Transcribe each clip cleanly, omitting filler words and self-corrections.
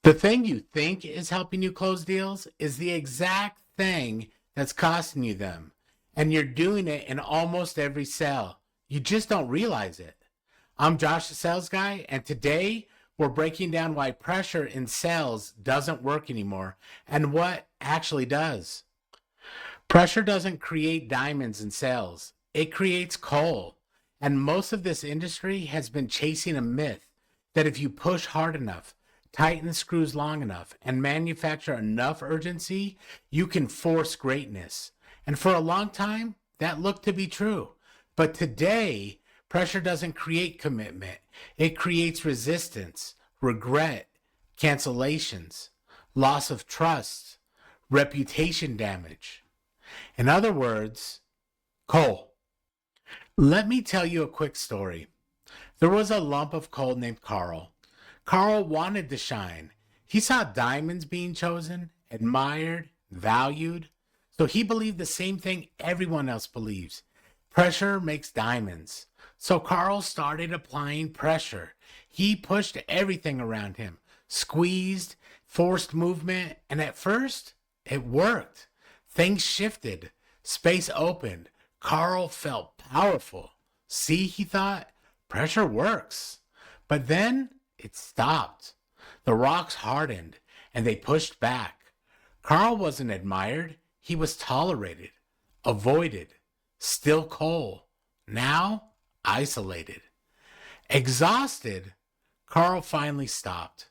The thing you think is helping you close deals is the exact thing that's costing you them. And you're doing it in almost every sale. You just don't realize it. I'm Josh, the sales guy, and today we're breaking down why pressure in sales doesn't work anymore and what actually does. Pressure doesn't create diamonds in sales, it creates coal. And most of this industry has been chasing a myth that if you push hard enough, tighten the screws long enough, and manufacture enough urgency, you can force greatness. And for a long time, that looked to be true. But today, pressure doesn't create commitment. It creates resistance, regret, cancellations, loss of trust, reputation damage. In other words, coal. Let me tell you a quick story. There was a lump of coal named Carl. Carl wanted to shine. He saw diamonds being chosen, admired, valued. So he believed the same thing everyone else believes. Pressure makes diamonds. So Carl started applying pressure. He pushed everything around him, squeezed, forced movement, and at first, it worked. Things shifted. Space opened. Carl felt powerful. See, he thought, pressure works. But then it stopped. The rocks hardened and they pushed back. Carl wasn't admired. He was tolerated, avoided, still coal. Now isolated. Exhausted, Carl finally stopped.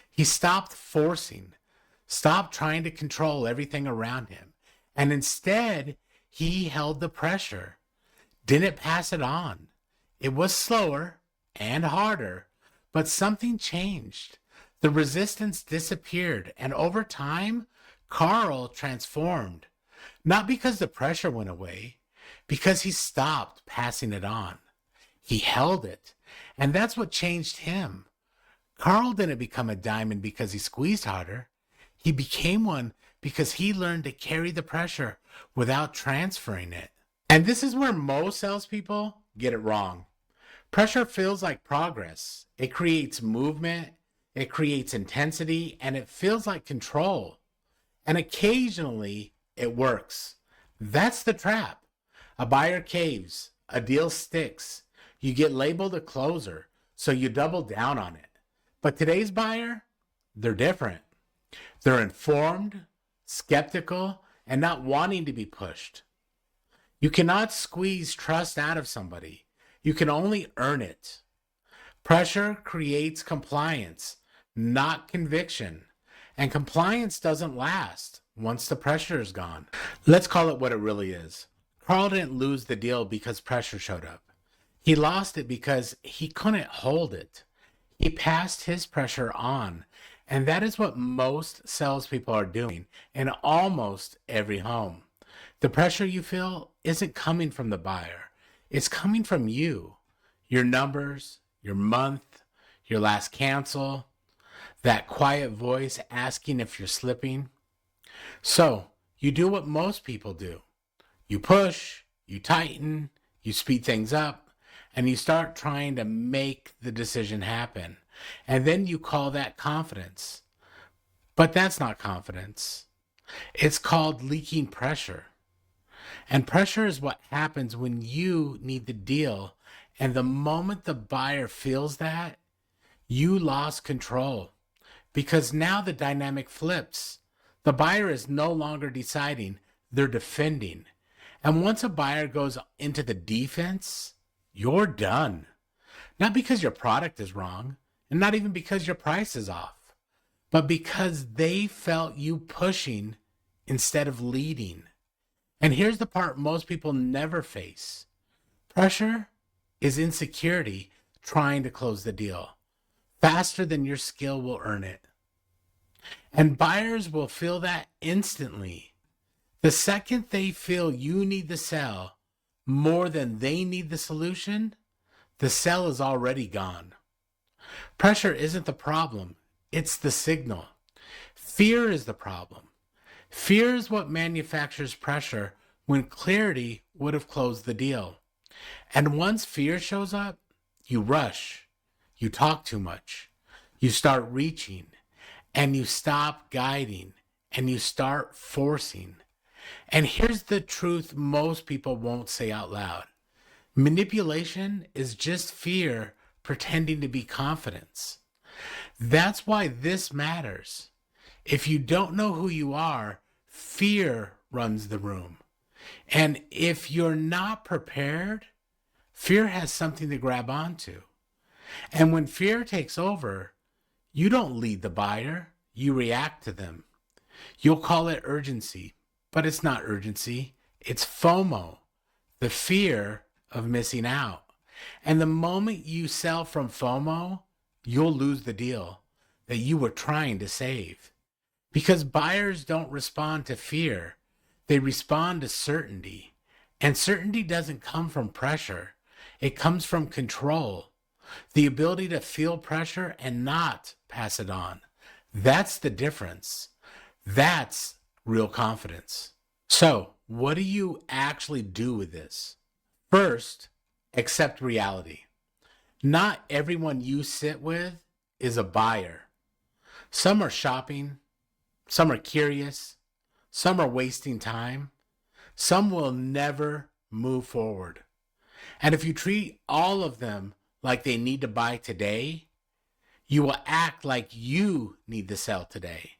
He stopped forcing, stopped trying to control everything around him, and instead he held the pressure, didn't pass it on. It was slower and harder, but something changed. The resistance disappeared, and over time, Carl transformed. Not because the pressure went away, because he stopped passing it on. He held it, and that's what changed him. Carl didn't become a diamond because he squeezed harder. He became one because he learned to carry the pressure without transferring it. And this is where most salespeople get it wrong. Pressure feels like progress. It creates movement, it creates intensity, and it feels like control. And occasionally it works. That's the trap. A buyer caves, a deal sticks. You get labeled a closer, so you double down on it. But today's buyer, they're different. They're informed, skeptical, and not wanting to be pushed. You cannot squeeze trust out of somebody. You can only earn it. Pressure creates compliance, not conviction. And compliance doesn't last once the pressure is gone. Let's call it what it really is. Carl didn't lose the deal because pressure showed up. He lost it because he couldn't hold it. He passed his pressure on. And that is what most salespeople are doing in almost every home. The pressure you feel isn't coming from the buyer. It's coming from you, your numbers, your month, your last cancel, that quiet voice asking if you're slipping. So you do what most people do. You push, you tighten, you speed things up, and you start trying to make the decision happen. And then you call that confidence. But that's not confidence. It's called leaking pressure. And pressure is what happens when you need the deal. And the moment the buyer feels that, you lost control. Because now the dynamic flips. The buyer is no longer deciding, they're defending. And once a buyer goes into the defense, you're done. Not because your product is wrong, and not even because your price is off, but because they felt you pushing instead of leading. And here's the part most people never face. Pressure is insecurity trying to close the deal faster than your skill will earn it. And buyers will feel that instantly. The second they feel you need the sell more than they need the solution, the sell is already gone. Pressure isn't the problem, it's the signal. Fear is the problem. Fear is what manufactures pressure when clarity would have closed the deal. And once fear shows up, you rush, you talk too much, you start reaching, and you stop guiding and you start forcing. And here's the truth most people won't say out loud. Manipulation is just fear pretending to be confidence. That's why this matters. If you don't know who you are, fear runs the room. And if you're not prepared, fear has something to grab onto. And when fear takes over, you don't lead the buyer, you react to them. You'll call it urgency, but it's not urgency. It's FOMO, the fear of missing out. And the moment you sell from FOMO, you'll lose the deal that you were trying to save. Because buyers don't respond to fear, they respond to certainty. And certainty doesn't come from pressure, it comes from control. The ability to feel pressure and not pass it on. That's the difference. That's real confidence. So, what do you actually do with this? First, accept reality. Not everyone you sit with is a buyer. Some are shopping, some are curious, some are wasting time, some will never move forward. And if you treat all of them like they need to buy today, you will act like you need to sell today.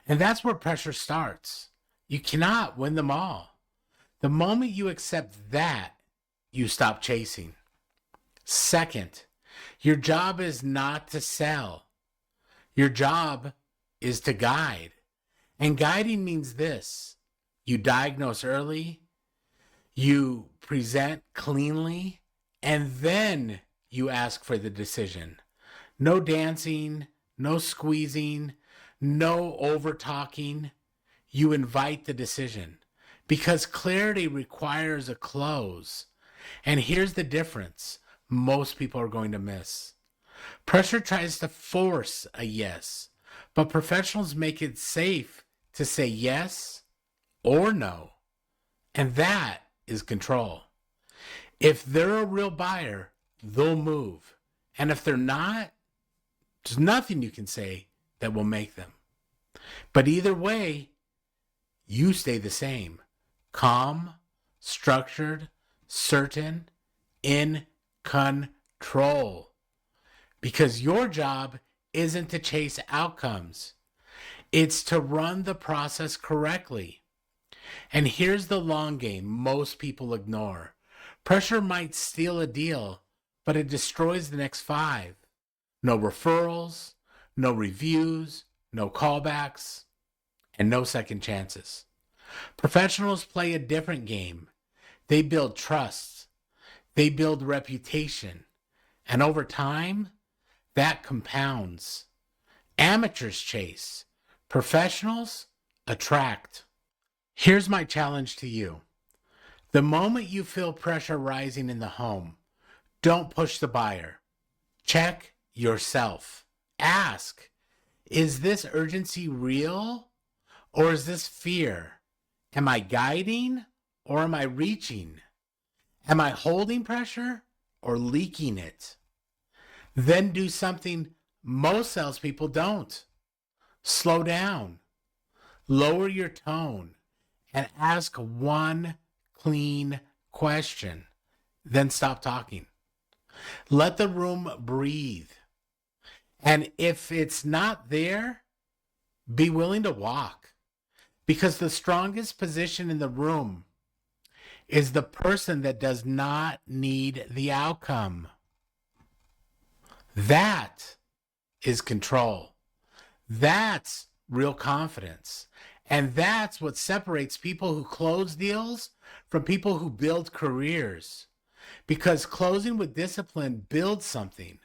And that's where pressure starts. You cannot win them all. The moment you accept that, you stop chasing. Second, your job is not to sell. Your job is to guide. And guiding means this: you diagnose early, you present cleanly, and then you ask for the decision. No dancing, no squeezing, no over talking. You invite the decision because clarity requires a close. And here's the difference most people are going to miss. Pressure tries to force a yes, but professionals make it safe to say yes or no. And that is control. If they're a real buyer, they'll move. And if they're not, there's nothing you can say that will make them. But either way, you stay the same. Calm, structured, certain, in control. Because your job isn't to chase outcomes. It's to run the process correctly. And here's the long game most people ignore. Pressure might steal a deal, but it destroys the next 5. No referrals, no reviews, no callbacks, and no second chances. Professionals play a different game. They build trust. They build reputation. And over time, that compounds. Amateurs chase. Professionals attract. Here's my challenge to you. The moment you feel pressure rising in the home, don't push the buyer. Check yourself. Ask, is this urgency real or is this fear? Am I guiding or am I reaching? Am I holding pressure or leaking it? Then do something most salespeople don't. Slow down, lower your tone, and ask one clean question. Then stop talking. Let the room breathe. And if it's not there, be willing to walk. Because the strongest position in the room is the person that does not need the outcome. That is control. That's real confidence. And that's what separates people who close deals from people who build careers. Because closing with discipline builds something.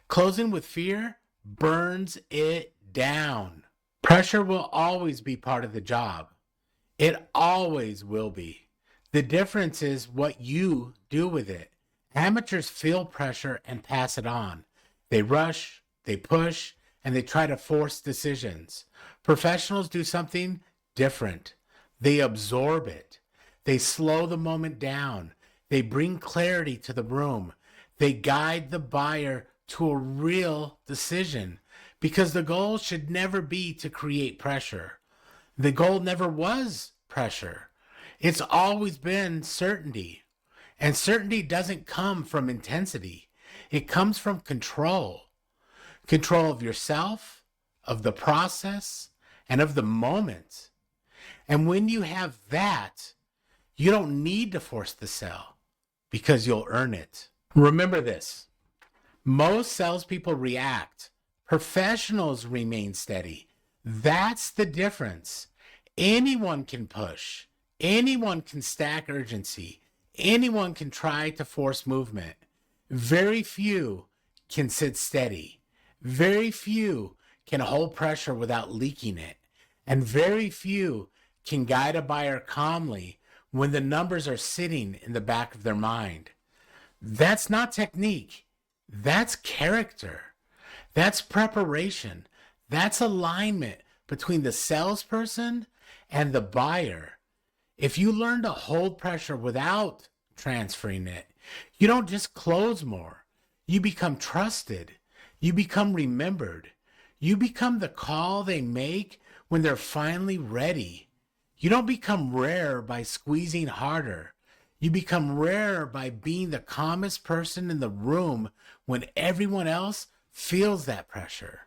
Closing with fear burns it down. Pressure will always be part of the job. It always will be. The difference is what you do with it. Amateurs feel pressure and pass it on. They rush, they push, and they try to force decisions. Professionals do something different. They absorb it. They slow the moment down. They bring clarity to the room. They guide the buyer to a real decision because the goal should never be to create pressure. The goal never was pressure. It's always been certainty. And certainty doesn't come from intensity. It comes from control. Control of yourself, of the process, and of the moment. And when you have that, you don't need to force the sale because you'll earn it. Remember this. Most salespeople react. Professionals remain steady. That's the difference. Anyone can push. Anyone can stack urgency. Anyone can try to force movement. Very few can sit steady. Very few can hold pressure without leaking it. And very few can guide a buyer calmly when the numbers are sitting in the back of their mind. That's not technique. That's character. That's preparation. That's alignment between the salesperson and the buyer. If you learn to hold pressure without transferring it, you don't just close more. You become trusted. You become remembered. You become the call they make when they're finally ready. You don't become rare by squeezing harder. You become rare by being the calmest person in the room when everyone else feels that pressure.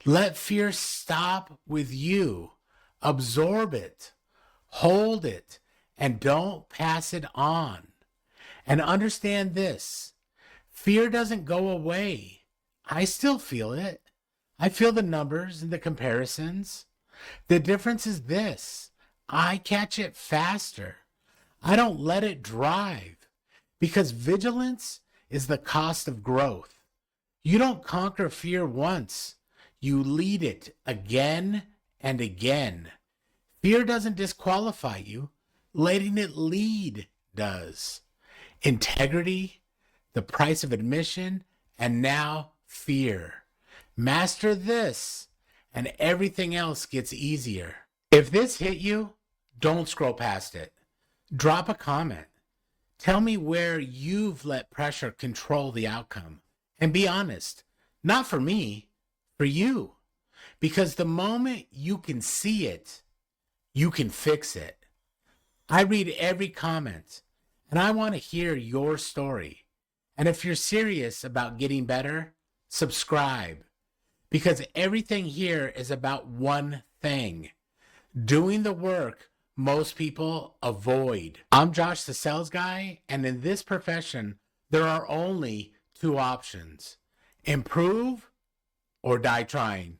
Let fear stop with you. Absorb it. Hold it. And don't pass it on. And understand this. Fear doesn't go away. I still feel it. I feel the numbers and the comparisons. The difference is this. I catch it faster. I don't let it drive because vigilance is the cost of growth. You don't conquer fear once. You lead it again and again. Fear doesn't disqualify you. Letting it lead does. Integrity, the price of admission, and now fear. Master this, and everything else gets easier. If this hit you, don't scroll past it. Drop a comment. Tell me where you've let pressure control the outcome. And be honest, not for me, for you. Because the moment you can see it, you can fix it. I read every comment, and I want to hear your story. And if you're serious about getting better, subscribe. Because everything here is about one thing. Doing the work most people avoid. I'm Josh the Sales Guy, and in this profession, there are only two options. Improve or die trying.